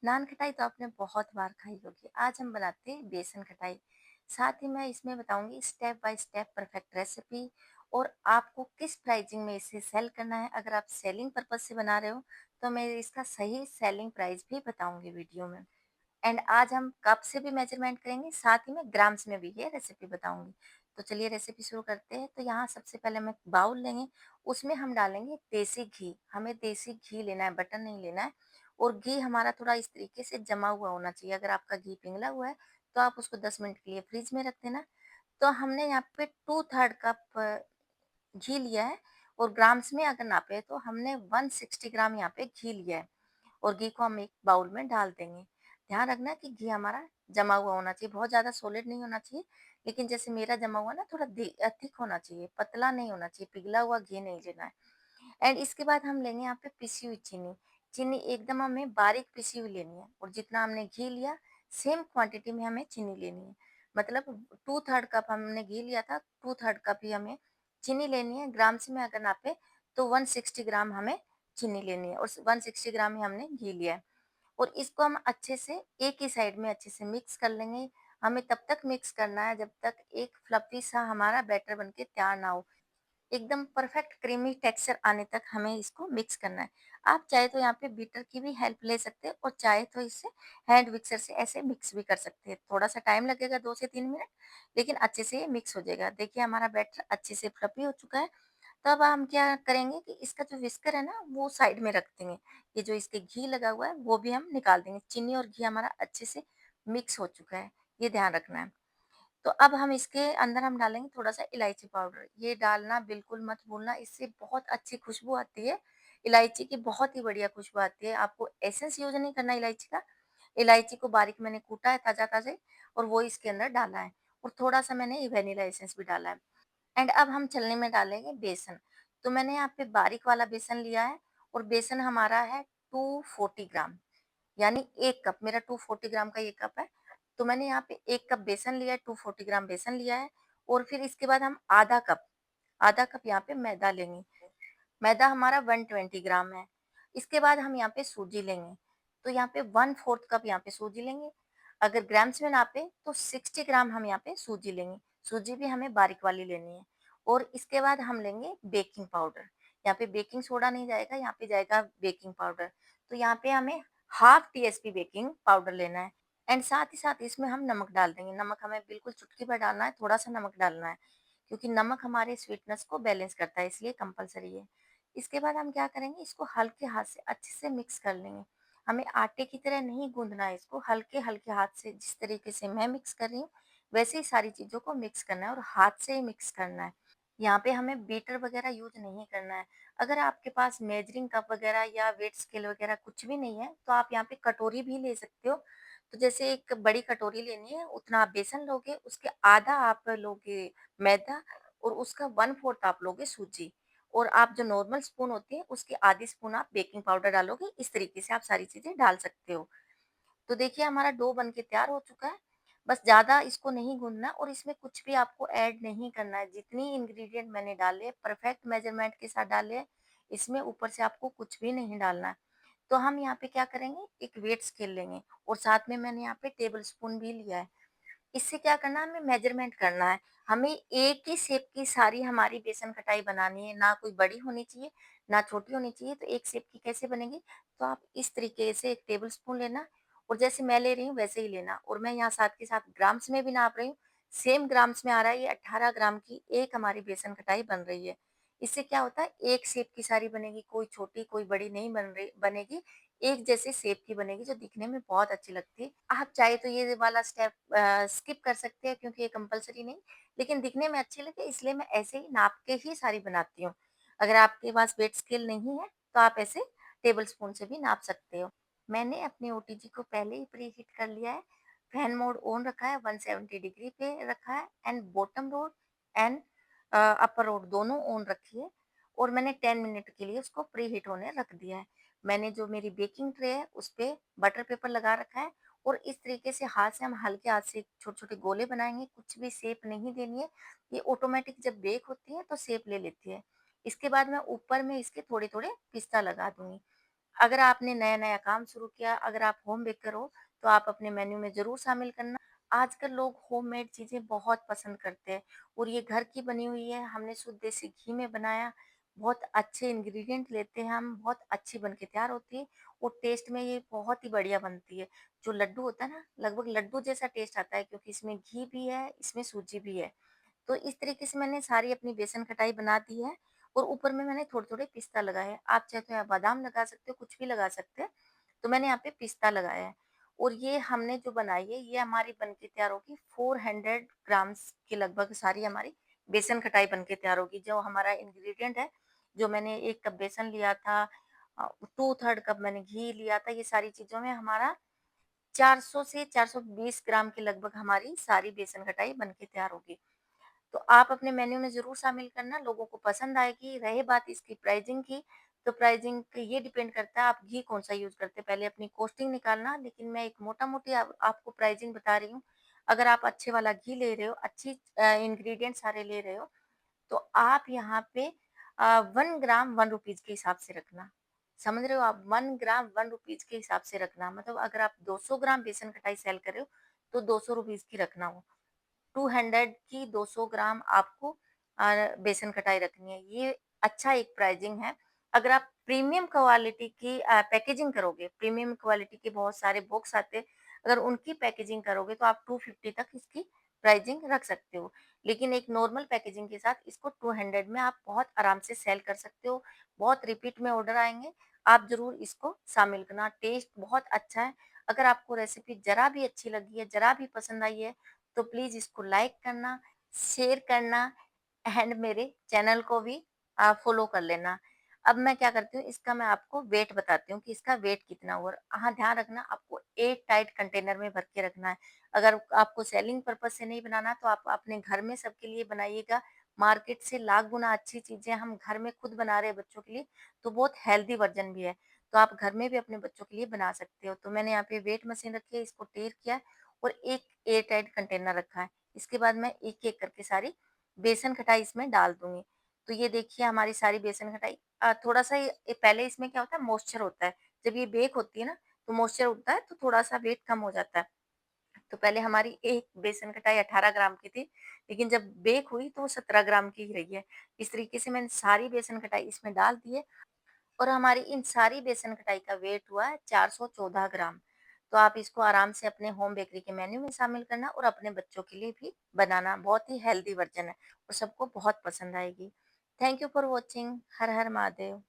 नान खटाई तो आपने बहुत बार खाई होगी। आज हम बनाते हैं बेसन खटाई। साथ ही मैं इसमें बताऊंगी step by step perfect recipe और आपको किस प्राइसिंग में इसे सेल करना है। अगर आप सेलिंग पर्पज से बना रहे हो तो मैं इसका सही सेलिंग प्राइस भी बताऊंगी वीडियो में। एंड आज हम कप से भी मेजरमेंट करेंगे, साथ ही में ग्राम्स में भी ये रेसिपी बताऊंगी। तो चलिए रेसिपी शुरू करते हैं। तो यहाँ सबसे पहले हम एक बाउल लेंगे, उसमें हम डालेंगे देसी घी। हमें देसी घी लेना है, बटर नहीं लेना है। और घी हमारा थोड़ा इस तरीके से जमा हुआ होना चाहिए। अगर आपका घी पिघला हुआ है तो आप उसको 10 मिनट के लिए फ्रिज में रख देना। तो हमने यहाँ पे 2/3 कप घी लिया है। और ग्राम्स में अगर नापे तो हमने 160 ग्राम यहाँ पे घी लिया है। और घी को हम एक बाउल में डाल देंगे। ध्यान रखना कि घी हमारा जमा हुआ होना चाहिए, बहुत ज़्यादा सॉलिड नहीं होना चाहिए। लेकिन जैसे मेरा जमा हुआ ना, थोड़ा थिक होना चाहिए, पतला नहीं होना चाहिए, पिघला हुआ घी नहीं लेना है। एंड इसके बाद हम लेंगे यहाँ पे पिसी हुई चीनी। चीनी एकदम हमें बारीक पिसी हुई लेनी है। और जितना हमने घी लिया सेम क्वांटिटी में हमें चीनी लेनी है। मतलब 2/3 कप हमने घी लिया था, 2/3 कप ही हमें चीनी लेनी है। ग्राम्स में अगर नापे तो 160 ग्राम हमें चीनी लेनी है और 160 ग्राम ही हमने घी लिया है। और इसको हम अच्छे से एक ही साइड में अच्छे से मिक्स कर लेंगे। हमें तब तक मिक्स करना है जब तक एक फ्लफी सा हमारा बैटर बनके तैयार ना हो। एकदम परफेक्ट क्रीमी टेक्सचर आने तक हमें इसको मिक्स करना है। आप चाहे तो यहाँ पे बीटर की भी हेल्प ले सकते हैं और चाहे तो इससे हैंड मिक्सर से ऐसे मिक्स भी कर सकते हैं। थोड़ा सा टाइम लगेगा, 2 से 3 मिनट, लेकिन अच्छे से ये मिक्स हो जाएगा। देखिए हमारा बैटर अच्छे से फ्लफी हो चुका है। तो अब हम क्या करेंगे कि इसका जो विस्कर है ना वो साइड में रख देंगे। ये जो इसके घी लगा हुआ है वो भी हम निकाल देंगे। चीनी और घी हमारा अच्छे से मिक्स हो चुका है, ये ध्यान रखना है। तो अब हम इसके अंदर हम डालेंगे थोड़ा सा इलायची पाउडर। ये डालना बिल्कुल मत भूलना, इससे बहुत अच्छी खुशबू आती है। इलायची की बहुत ही बढ़िया खुशबू आती है। आपको एसेंस यूज नहीं करना इलायची का। इलायची को बारीक मैंने कूटा है ताजा ताजा, और वो इसके अंदर डाला है। और थोड़ा सा मैंने वेनिला एसेंस भी डाला है। एंड अब हम चलने में डालेंगे बेसन। तो मैंने यहाँ पे बारीक वाला बेसन लिया है। और बेसन हमारा है 240 ग्राम, यानी 1 कप। मेरा 240 ग्राम का ये कप है। तो मैंने यहाँ पे 1 कप बेसन लिया है, 240 ग्राम बेसन लिया है। और फिर इसके बाद हम आधा कप यहाँ पे मैदा लेंगे। मैदा हमारा 120 ग्राम है। इसके बाद हम यहाँ पे सूजी लेंगे। तो यहाँ पे 1/4 कप यहाँ पे सूजी लेंगे। अगर ग्राम्स में नापे तो 60 ग्राम हम यहाँ पे सूजी लेंगे। सूजी भी हमें बारीक वाली लेनी है। और इसके बाद हम लेंगे बेकिंग पाउडर। यहाँ पे बेकिंग सोडा नहीं जाएगा, यहाँ पे जाएगा बेकिंग पाउडर। तो यहाँ पे हमें हाफ टीएसपी बेकिंग पाउडर लेना है। एंड साथ ही साथ इसमें हम नमक डाल देंगे। नमक हमें बिल्कुल चुटकी भर डालना है, थोड़ा सा नमक डालना है, क्योंकि नमक हमारे स्वीटनेस को बैलेंस करता है, इसलिए कंपलसरी है। इसके बाद हम क्या करेंगे, इसको हल्के हाथ से अच्छे से मिक्स कर लेंगे। हमें आटे की तरह नहीं गूंदना है, इसको हल्के हल्के हाथ से, जिस तरीके से मैं मिक्स कर रही हूँ वैसे ही सारी चीजों को मिक्स करना है और हाथ से ही मिक्स करना है। यहाँ पे हमें बीटर वगैरह यूज नहीं करना है। अगर आपके पास मेजरिंग कप वगैरह या वेट स्केल वगैरह कुछ भी नहीं है तो आप यहाँ पे कटोरी भी ले सकते हो। तो जैसे एक बड़ी कटोरी लेनी है, उतना आप बेसन लोगे, उसके आधा आप लोगे मैदा, और उसका 1/4 आप लोगे सूजी। और आप जो नॉर्मल स्पून होती है उसकी आधी स्पून आप बेकिंग पाउडर डालोगे। इस तरीके से आप सारी चीजें डाल सकते हो। तो देखिए हमारा डो बन के तैयार हो चुका है। बस ज़्यादा इसको नहीं गूँथना और इसमें कुछ भी आपको ऐड नहीं करना है। जितनी इंग्रीडिएंट मैंने डाले परफेक्ट मेजरमेंट के साथ डाले हैं, इसमें ऊपर से आपको कुछ भी नहीं डालना है। तो हम यहाँ पे क्या करेंगे, एक वेट स्केल लेंगे और साथ में मैंने यहाँ पे टेबल स्पून भी लिया है। इससे क्या करना है, हमें मेजरमेंट करना है। हमें एक ही शेप की सारी हमारी बेसन खटाई बनानी है, ना कोई बड़ी होनी चाहिए, ना छोटी होनी चाहिए। तो एक शेप की कैसे बनेगी, तो आप इस तरीके से एक टेबल स्पून लेना और जैसे मैं ले रही हूँ वैसे ही लेना। और मैं यहाँ साथ के साथ ग्राम्स में भी नाप रही हूँ। सेम ग्राम्स में आ रहा है, ये 18 ग्राम की एक हमारी बेसन खटाई बन रही है। इससे क्या होता है, एक शेप की सारी बनेगी, कोई छोटी कोई बड़ी नहीं बनेगी। एक जैसे शेप की बनेगी जो दिखने में बहुत अच्छी लगती है। आप चाहे तो ये वाला स्टेप स्किप कर सकते हैं क्योंकि ये कंपल्सरी नहीं, लेकिन दिखने में अच्छी लगे इसलिए मैं ऐसे ही नाप के ही सारी बनाती हूँ। अगर आपके पास वेट स्केल नहीं है तो आप ऐसे टेबल स्पून से भी नाप सकते हो। मैंने अपने ओटीजी को पहले ही प्री हीट कर लिया है। फैन मोड ऑन रखा है, 170 डिग्री पे रखा है। And bottom road and upper road दोनों ऑन रखी है। और मैंने 10 मिनट के लिए उसको प्री हीट होने रख दिया है। मैंने जो मेरी बेकिंग ट्रे है उस पे बटर पेपर लगा रखा है। और इस तरीके से हाथ से हम हल्के हाथ से छोटे छोटे गोले बनाएंगे, कुछ भी शेप नहीं देनी है। ये ऑटोमेटिक जब बेक होती है तो शेप ले लेती है। इसके बाद मैं ऊपर में इसके थोड़े थोड़े पिस्ता लगा दूंगी। अगर आपने नया-नया काम शुरू किया, अगर आप होम बेकर हो, तो आप अपने मेन्यू में ज़रूर शामिल करना। आजकल लोग होममेड चीज़ें बहुत पसंद करते हैं और ये घर की बनी हुई है, हमने शुद्ध देसी घी में बनाया, बहुत अच्छे इंग्रीडिएंट लेते हैं हम, बहुत अच्छी बन के तैयार होती है और टेस्ट में ये बहुत ही बढ़िया बनती है। जो लड्डू होता है ना, लगभग लड्डू जैसा टेस्ट आता है क्योंकि इसमें घी भी है, इसमें सूजी भी है। तो इस तरीके से मैंने सारी अपनी बेसन खटाई बना दी है और ऊपर में मैंने थोड़े-थोड़े पिस्ता लगाए हैं। आप चाहे तो यहाँ बादाम लगा सकते हो, कुछ भी लगा सकते हैं। तो मैंने यहाँ पे पिस्ता लगाया है और ये हमने जो बनाई है, ये हमारी बन के तैयार होगी 400 ग्राम्स के लगभग सारी हमारी बेसन खटाई बन के तैयार होगी। जो हमारा इंग्रीडिएंट है, जो मैंने 1 कप बेसन लिया था 2/3 कप मैंने घी लिया था, ये सारी चीज़ों में हमारा 400 से 420 ग्राम के लगभग हमारी सारी बेसन खटाई बन के तैयार होगी। तो आप अपने मेन्यू में ज़रूर शामिल करना, लोगों को पसंद आएगी। रही बात इसकी प्राइसिंग की, तो प्राइसिंग पे ये डिपेंड करता है आप घी कौन-सा यूज़ करते हैं, पहले अपनी कॉस्टिंग निकालना, लेकिन मैं एक मोटा-मोटी आपको प्राइसिंग बता रही हूँ। अगर आप अच्छे वाला घी ले रहे हो, अच्छी इंग्रीडिएंट सारे ले रहे हो, तो आप यहाँ पे 1 ग्राम 1 रुपीज़ के हिसाब से रखना। समझ रहे हो आप? 1 ग्राम 1 रुपीज़ के हिसाब से रखना, मतलब अगर आप 200 ग्राम बेसन खटाई सेल कर रहे हो, तो 200 रुपीज़ की रखना वो। 200 की 200 ग्राम आपको बेसन खटाई रखनी है। ये अच्छा एक प्राइसिंग है। अगर आप प्रीमियम क्वालिटी की पैकेजिंग करोगे, प्रीमियम क्वालिटी के बहुत सारे बॉक्स आते हैं, अगर उनकी पैकेजिंग करोगे तो आप 250 तक इसकी प्राइसिंग रख सकते हो। लेकिन एक नॉर्मल पैकेजिंग के साथ इसको 200 में आप बहुत आराम से सेल कर सकते हो। बहुत रिपीट में ऑर्डर आएँगे, आप ज़रूर इसको शामिल करना। टेस्ट बहुत अच्छा है। अगर आपको रेसिपी ज़रा भी अच्छी लगी है, ज़रा भी पसंद आई है, तो प्लीज़ इसको लाइक करना, शेयर करना एंड मेरे चैनल को भी फॉलो कर लेना। अब मैं क्या करती हूँ, इसका मैं आपको वेट बताती हूँ कि इसका वेट कितना हुआ। हाँ, ध्यान रखना आपको एयर टाइट कंटेनर में भर के रखना है। अगर आपको सेलिंग पर्पज़ से नहीं बनाना तो आप अपने घर में सबके लिए बनाइएगा। मार्केट से लाख गुना अच्छी चीज़ें हम घर में खुद बना रहे हैं बच्चों के लिए, तो बहुत हेल्दी वर्ज़न भी है। तो आप घर में भी अपने बच्चों के लिए बना सकते हो। तो मैंने यहाँ पे वेट मशीन रखी है, इसको टेर किया है और एक एयर टाइट कंटेनर रखा है। इसके बाद मैं एक-एक करके सारी बेसन खटाई इसमें डाल दूँगी। तो ये देखिए हमारी सारी बेसन खटाई थोड़ा-सा ये पहले इसमें क्या होता है मॉइस्चर होता है। जब ये बेक होती है ना, तो मॉइस्चर उठता है तो थोड़ा-सा वेट कम हो जाता है। तो पहले हमारी एक बेसन खटाई 18 ग्राम की थी, लेकिन जब बेक हुई तो वो 17 ग्राम की ही रही है। इस तरीके से मैंने सारी बेसन खटाई इसमें डाल दी है और हमारी इन सारी बेसन खटाई का वेट हुआ है 414 ग्राम। तो आप इसको आराम से अपने होम बेकरी के मेन्यू में शामिल करना और अपने बच्चों के लिए भी बनाना। बहुत ही हेल्दी वर्जन है और सबको बहुत पसंद आएगी। Thank you for watching. Her her Mahadev.